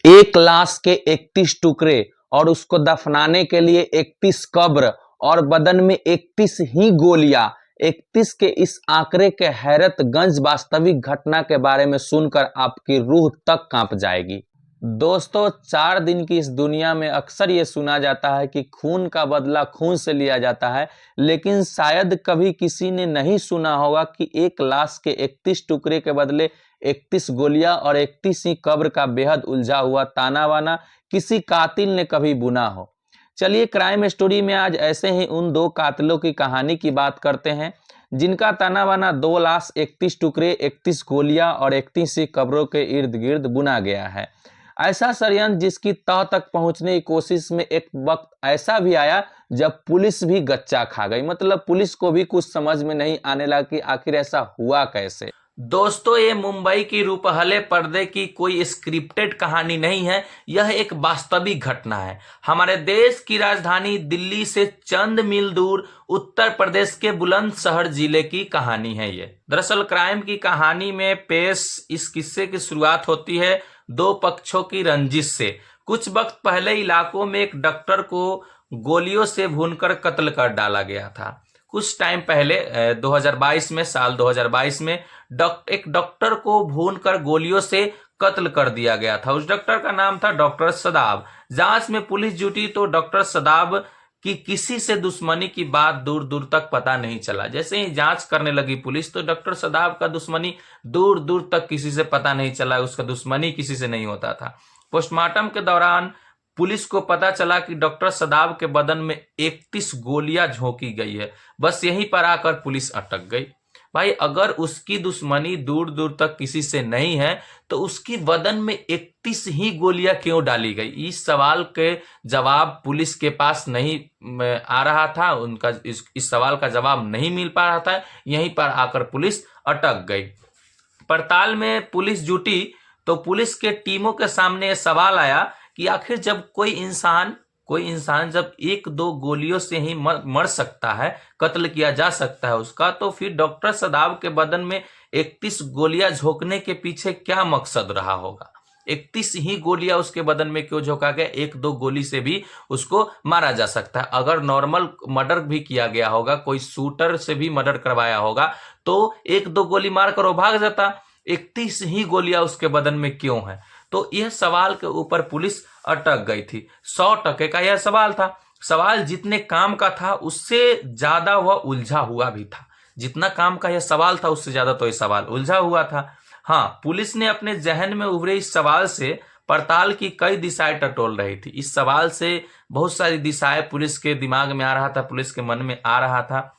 एक लाश के 31 टुकड़े और उसको दफनाने के लिए 31 कब्र और बदन में 31 ही गोलियां। 31 के इस आंकड़े के हैरतगंज वास्तविक घटना के बारे में सुनकर आपकी रूह तक कांप जाएगी। दोस्तों, 4 दिन की इस दुनिया में अक्सर ये सुना जाता है कि खून का बदला खून से लिया जाता है, लेकिन शायद कभी किसी ने नहीं सुना होगा कि एक लाश के 31 टुकड़े के बदले 31 गोलियां और 31 ही कब्र का बेहद उलझा हुआ ताना बाना किसी कातिल ने कभी बुना हो। चलिए, क्राइम स्टोरी में आज ऐसे ही उन 2 कातिलों की कहानी की बात करते हैं जिनका ताना बाना 2 लाश, 31 टुकड़े, 31 गोलियां और 31 ही कब्रों के इर्द गिर्द बुना गया है। ऐसा षड्यंत्र जिसकी तह तक पहुंचने की कोशिश में एक वक्त ऐसा भी आया जब पुलिस भी गच्चा खा गई। मतलब पुलिस को भी कुछ समझ में नहीं आने लगा कि आखिर ऐसा हुआ कैसे। दोस्तों, ये मुंबई की रूपहले पर्दे की कोई स्क्रिप्टेड कहानी नहीं है, यह एक वास्तविक घटना है। हमारे देश की राजधानी दिल्ली से चंद मील दूर उत्तर प्रदेश के बुलंदशहर जिले की कहानी है। ये दरअसल क्राइम की कहानी में पेश इस किस्से की शुरुआत होती है 2 पक्षों की रंजिश से। कुछ वक्त पहले इलाकों में एक डॉक्टर को गोलियों से भूनकर कत्ल कर डाला गया था। कुछ टाइम पहले 2022 में, साल 2022 में एक डॉक्टर को भूनकर गोलियों से कत्ल कर दिया गया था। उस डॉक्टर का नाम था डॉक्टर सदाब। जांच में पुलिस जुटी तो डॉक्टर सदाब की किसी से दुश्मनी की बात दूर दूर तक पता नहीं चला। जैसे ही जांच करने लगी पुलिस तो डॉक्टर सदाब का दुश्मनी दूर दूर तक किसी से पता नहीं चला, उसका दुश्मनी किसी से नहीं होता था। पोस्टमार्टम के दौरान पुलिस को पता चला कि डॉक्टर सदाब के बदन में 31 गोलियां झोंकी गई है। बस यहीं पर आकर पुलिस अटक गई। भाई, अगर उसकी दुश्मनी दूर दूर तक किसी से नहीं है तो उसकी बदन में 31 ही गोलियां क्यों डाली गई? इस सवाल के जवाब पुलिस के पास नहीं आ रहा था। उनका इस सवाल का जवाब नहीं मिल पा रहा था। यहीं पर आकर पुलिस अटक गई। पड़ताल में पुलिस जुटी तो पुलिस के टीमों के सामने सवाल आया कि आखिर जब कोई इंसान जब 1-2 गोलियों से ही मर सकता है, कत्ल किया जा सकता है उसका, तो फिर डॉक्टर सदाब के बदन में 31 गोलियां झोंकने के पीछे क्या मकसद रहा होगा? 31 ही गोलियां उसके बदन में क्यों झोंका गया? 1-2 गोली से भी उसको मारा जा सकता है। अगर नॉर्मल मर्डर भी किया गया होगा, कोई शूटर से भी मर्डर करवाया होगा, तो 1-2 गोली मारकर वो भाग जाता। 31 ही गोलियां उसके बदन में क्यों है? तो यह सवाल के ऊपर पुलिस अटक गई थी। 100% का यह सवाल था। सवाल जितने काम का था उससे ज्यादा वह उलझा हुआ भी था। जितना काम का यह सवाल था उससे ज्यादा तो यह सवाल उलझा हुआ था। हाँ, पुलिस ने अपने जहन में उभरे इस सवाल से पड़ताल की कई दिशाएं टटोल रही थी। इस सवाल से बहुत सारी दिशाएं पुलिस के दिमाग में आ रहा था, पुलिस के मन में आ रहा था।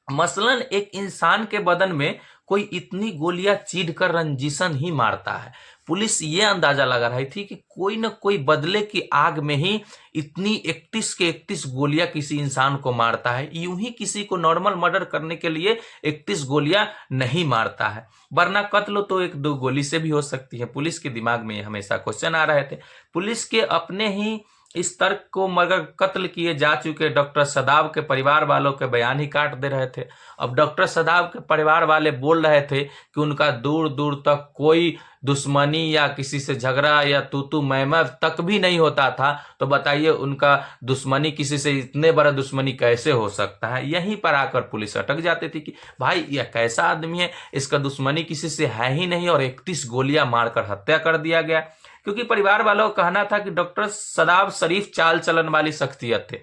मसलन एक इंसान के बदन में कोई इतनी गोलियां चीर कर रंजिशन ही मारता है। पुलिस ये अंदाजा लगा रही थी कि कोई न कोई बदले की आग में ही इतनी 31 के 31 गोलियां किसी इंसान को मारता है। यूं ही किसी को नॉर्मल मर्डर करने के लिए 31 गोलियां नहीं मारता है, वरना कत्ल तो 1-2 गोली से भी हो सकती है। पुलिस के दिमाग में हमेशा क्वेश्चन आ रहे थे। पुलिस के अपने ही इस तर्क को मगर कत्ल किए जा चुके डॉक्टर सदाब के परिवार वालों के बयान ही काट दे रहे थे। अब डॉक्टर सदाब के परिवार वाले बोल रहे थे कि उनका दूर दूर तक कोई दुश्मनी या किसी से झगड़ा या तू मैं तक भी नहीं होता था। तो बताइए, उनका दुश्मनी किसी से इतने बड़ा दुश्मनी कैसे हो सकता है? यहीं पर आकर पुलिस अटक जाती थी कि भाई यह कैसा आदमी है, इसका दुश्मनी किसी से है ही नहीं और 31 गोलियां मारकर हत्या कर दिया गया। क्योंकि परिवार वालों का कहना था कि डॉक्टर सदाब शरीफ चाल चलन वाली शख्सियत थे।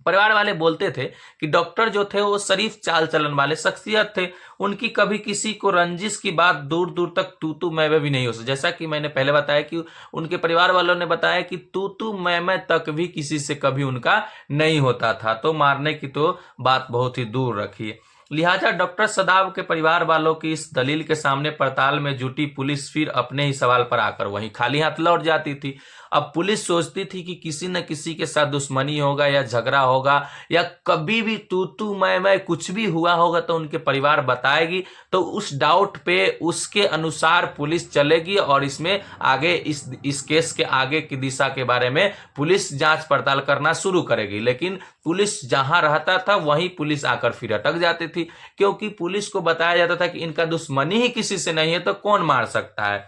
परिवार वाले बोलते थे कि डॉक्टर जो थे वो शरीफ चाल चलन वाले शख्सियत थे। उनकी कभी किसी को रंजिश की बात दूर दूर तक तू मैं भी नहीं हो सकती। जैसा कि मैंने पहले बताया कि उनके परिवार वालों ने बताया कि तू मैं तक भी किसी से कभी उनका नहीं होता था। तो मारने की तो बात बहुत ही दूर रखिए। लिहाजा डॉक्टर सदाब के परिवार वालों की इस दलील के सामने पड़ताल में जुटी पुलिस फिर अपने ही सवाल पर आकर वहीं खाली हाथ लौट जाती थी। अब पुलिस सोचती थी कि किसी न किसी के साथ दुश्मनी होगा या झगड़ा होगा या कभी भी तू मैं कुछ भी हुआ होगा तो उनके परिवार बताएगी, तो उस डाउट पे उसके अनुसार पुलिस चलेगी और इसमें आगे इस केस के आगे की दिशा के बारे में पुलिस जांच पड़ताल करना शुरू करेगी। लेकिन पुलिस जहां रहता था वहीं पुलिस आकर फिर अटक जाती थी, क्योंकि पुलिस को बताया जाता था कि इनका दुश्मनी ही किसी से नहीं है तो कौन मार सकता है।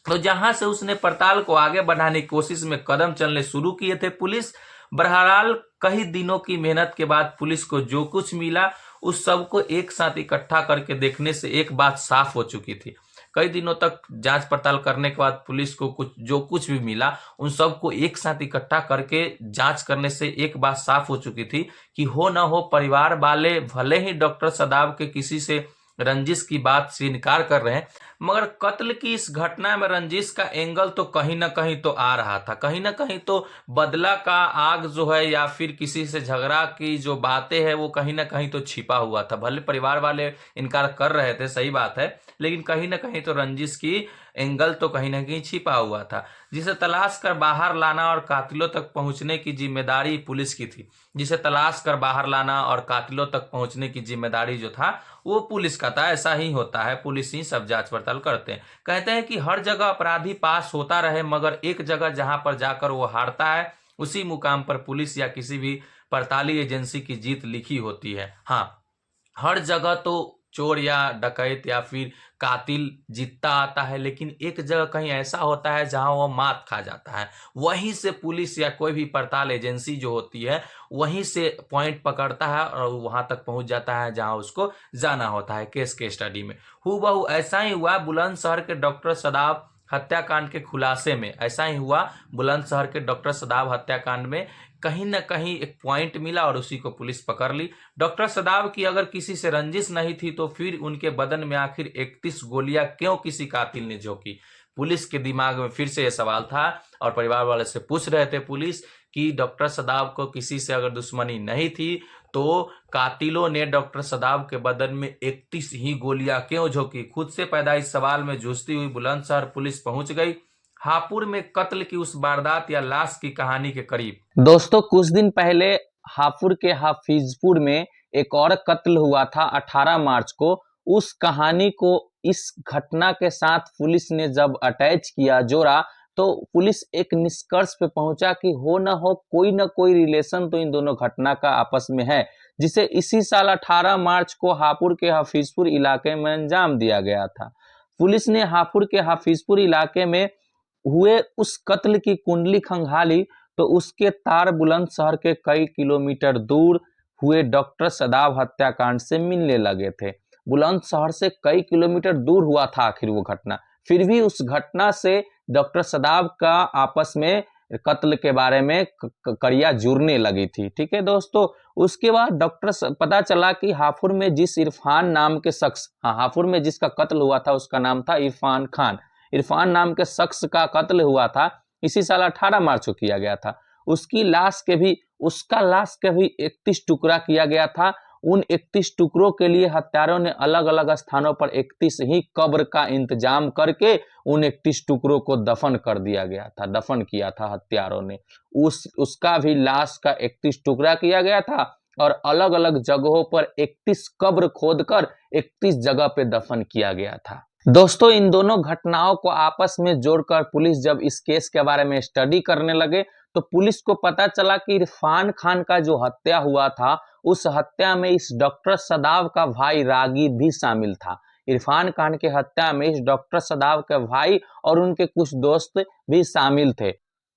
तो जहां से उसने पड़ताल को आगे बढ़ाने की कोशिश में कदम चलने शुरू किए थे पुलिस। बहरहाल कई दिनों की मेहनत के बाद पुलिस को जो कुछ मिला उस सब को एक साथ इकट्ठा करके देखने से एक बात साफ हो चुकी थी। कई दिनों तक जांच पड़ताल करने के बाद पुलिस को जो कुछ भी मिला उन सब को एक साथ इकट्ठा करके जांच करने से एक बात साफ हो चुकी थी कि हो न हो परिवार वाले भले ही डॉक्टर सदाब के किसी से रंजिश की बात से इनकार कर रहे हैं, मगर कत्ल की इस घटना में रंजिश का एंगल तो कहीं ना कहीं तो आ रहा था। कहीं ना कहीं तो बदला का आग जो है या फिर किसी से झगड़ा की जो बातें हैं वो कहीं ना कहीं तो छिपा हुआ था। भले परिवार वाले इनकार कर रहे थे, सही बात है, लेकिन कहीं ना कहीं तो रंजिश की एंगल तो कहीं ना कहीं छिपा हुआ था, जिसे तलाश कर बाहर लाना और कातिलों तक पहुंचने की जिम्मेदारी पुलिस की थी। जिसे तलाश कर बाहर लाना और कातिलों तक पहुंचने की जिम्मेदारी जो था वो पुलिस का था। ऐसा ही होता है, पुलिस ही सब जांच पड़ताल करते हैं। कहते हैं कि हर जगह अपराधी पास होता रहे, मगर एक जगह जहां पर जाकर वो हारता है उसी मुकाम पर पुलिस या किसी भी पड़ताली एजेंसी की जीत लिखी होती है। हाँ, हर जगह तो चोर या डकैत या फिर कातिल जीतता आता है, लेकिन एक जगह कहीं ऐसा होता है जहां वो मात खा जाता है। वहीं से पुलिस या कोई भी पड़ताल एजेंसी जो होती है वहीं से पॉइंट पकड़ता है और वहां तक पहुंच जाता है जहां उसको जाना होता है केस के स्टडी में। हूबहू ऐसा ही हुआ बुलंदशहर के डॉक्टर सदाब हत्याकांड के खुलासे में। ऐसा ही हुआ बुलंदशहर के डॉक्टर सदाब हत्याकांड में कहीं ना कहीं एक पॉइंट मिला और उसी को पुलिस पकड़ ली। डॉक्टर सदाब की अगर किसी से रंजिश नहीं थी तो फिर उनके बदन में आखिर 31 गोलियां क्यों किसी कातिल ने झोंकी? पुलिस के दिमाग में फिर से यह सवाल था और परिवार वाले से पूछ रहे थे पुलिस कि डॉक्टर सदाब को किसी से अगर दुश्मनी नहीं थी तो कातिलों ने डॉक्टर सदाब के बदन में 31 ही गोलियां क्यों झोंकी? खुद से पैदा इस सवाल में जूझती हुई बुलंदशहर पुलिस पहुंच गई हापुड़ में कत्ल की उस वारदात या लाश की कहानी के करीब। दोस्तों, कुछ दिन पहले हापुड़ के हाफिजपुर में एक और कत्ल हुआ था 18 मार्च को। उस कहानी को इस घटना के साथ पुलिस ने जब अटैच किया, जोड़ा, तो पुलिस एक निष्कर्ष पे पहुंचा कि हो ना कोई रिलेशन तो इन दोनों घटना का आपस में है, जिसे इसी साल 18 मार्च को हापुड़ के हाफिजपुर इलाके में अंजाम दिया गया था। पुलिस ने हापुड़ के हाफिजपुर इलाके में हुए उस कत्ल की कुंडली खंगाली तो उसके तार बुलंदशहर के कई किलोमीटर दूर हुए डॉक्टर सदाब हत्याकांड से मिलने लगे थे। बुलंदशहर से कई किलोमीटर दूर हुआ था आखिर वो घटना, फिर भी उस घटना से डॉक्टर सदाब का आपस में कत्ल के बारे में कड़िया जुड़ने लगी थी। ठीक है दोस्तों, उसके बाद पता चला कि हापुड़ में जिस इरफान नाम के शख्स, हापुड़ में जिसका कत्ल हुआ था उसका नाम था इरफान खान। इरफान नाम के शख्स का कत्ल हुआ था इसी साल 18 मार्च को किया गया था। उसका लाश के भी 31 टुकड़ा किया गया था। उन 31 टुकड़ों के लिए हत्यारों ने अलग अलग स्थानों पर 31 ही कब्र का इंतजाम करके उन 31 टुकड़ों को दफन कर दिया गया था, दफन किया था हत्यारों ने। उसका भी लाश का 31 टुकड़ा किया गया था और अलग अलग जगहों पर 31 कब्र खोदकर 31 जगह पे दफन किया गया था। दोस्तों, इन दोनों घटनाओं को आपस में जोड़कर पुलिस जब इस केस के बारे में स्टडी करने लगे तो पुलिस को पता चला कि इरफान खान का जो हत्या हुआ था उस हत्या में इस डॉक्टर सदाब का भाई रागिब भी शामिल था। इरफान खान के हत्या में इस डॉक्टर सदाब के भाई और उनके कुछ दोस्त भी शामिल थे।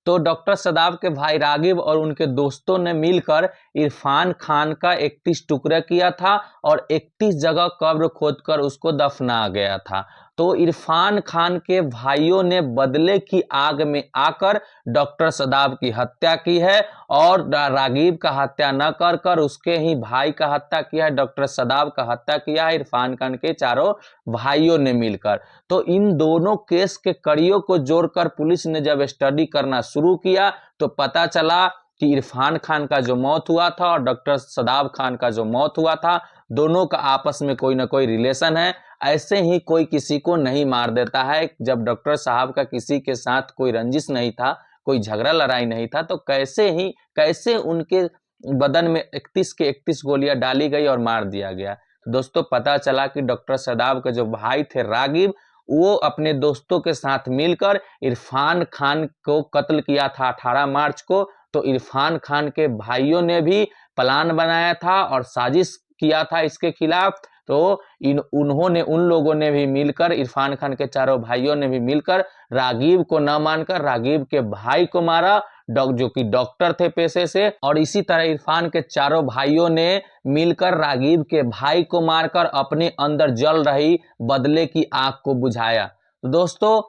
तो डॉक्टर सदाब के भाई रागिब और उनके दोस्तों ने मिलकर इरफान खान का 31 टुकड़ा किया था और 31 जगह कब्र खोदकर उसको दफना गया था। तो इरफान खान के भाइयों ने बदले की आग में आकर डॉक्टर सदाब की हत्या की है और रागिब का हत्या न कर कर उसके ही भाई का हत्या किया है, डॉक्टर सदाब का हत्या किया है इरफान खान के चारों भाइयों ने मिलकर। तो इन दोनों केस के कड़ियों को जोड़कर पुलिस ने जब स्टडी करना शुरू किया तो पता चला कि इरफान खान का जो मौत हुआ था और डॉक्टर सदाब खान का जो मौत हुआ था दोनों का आपस में कोई ना कोई रिलेशन है। ऐसे ही कोई किसी को नहीं मार देता है। जब डॉक्टर साहब का किसी के साथ कोई रंजिश नहीं था, कोई झगड़ा लड़ाई नहीं था, तो कैसे उनके बदन में 31 के 31 गोलियां डाली गई और मार दिया गया। तो दोस्तों, पता चला कि डॉक्टर सदाब के जो भाई थे रागिब, वो अपने दोस्तों के साथ मिलकर इरफान खान को कत्ल किया था 18 मार्च को। तो इरफान खान के भाइयों ने भी प्लान बनाया था और साजिश किया था इसके खिलाफ। तो उन्होंने उन लोगों ने भी मिलकर, इरफान खान के चारों भाइयों ने भी मिलकर रागिब को न मानकर रागिब के भाई को मारा, जो कि डॉक्टर थे पेशे से। और इसी तरह इरफान के चारों भाइयों ने मिलकर रागिब के भाई को मारकर अपने अंदर जल रही बदले की आग को बुझाया। तो दोस्तों,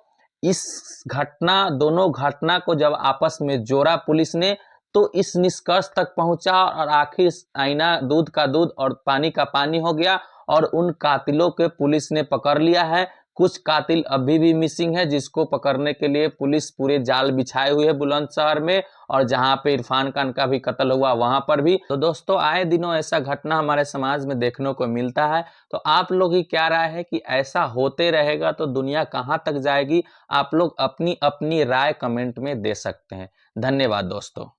इस दोनों घटना को जब आपस में जोड़ा पुलिस ने, तो इस निष्कर्ष तक पहुंचा और आखिर आईना दूध का दूध और पानी का पानी हो गया और उन कातिलों के पुलिस ने पकड़ लिया है। कुछ कातिल अभी भी मिसिंग है, जिसको पकड़ने के लिए पुलिस पूरे जाल बिछाए हुए है बुलंदशहर में, और जहां पे इरफान खान का भी कत्ल हुआ वहां पर भी। तो दोस्तों, आए दिनों ऐसा घटना हमारे समाज में देखने को मिलता है। तो आप लोग की क्या राय है कि ऐसा होते रहेगा तो दुनिया कहां तक जाएगी? आप लोग अपनी अपनी राय कमेंट में दे सकते हैं। धन्यवाद दोस्तों।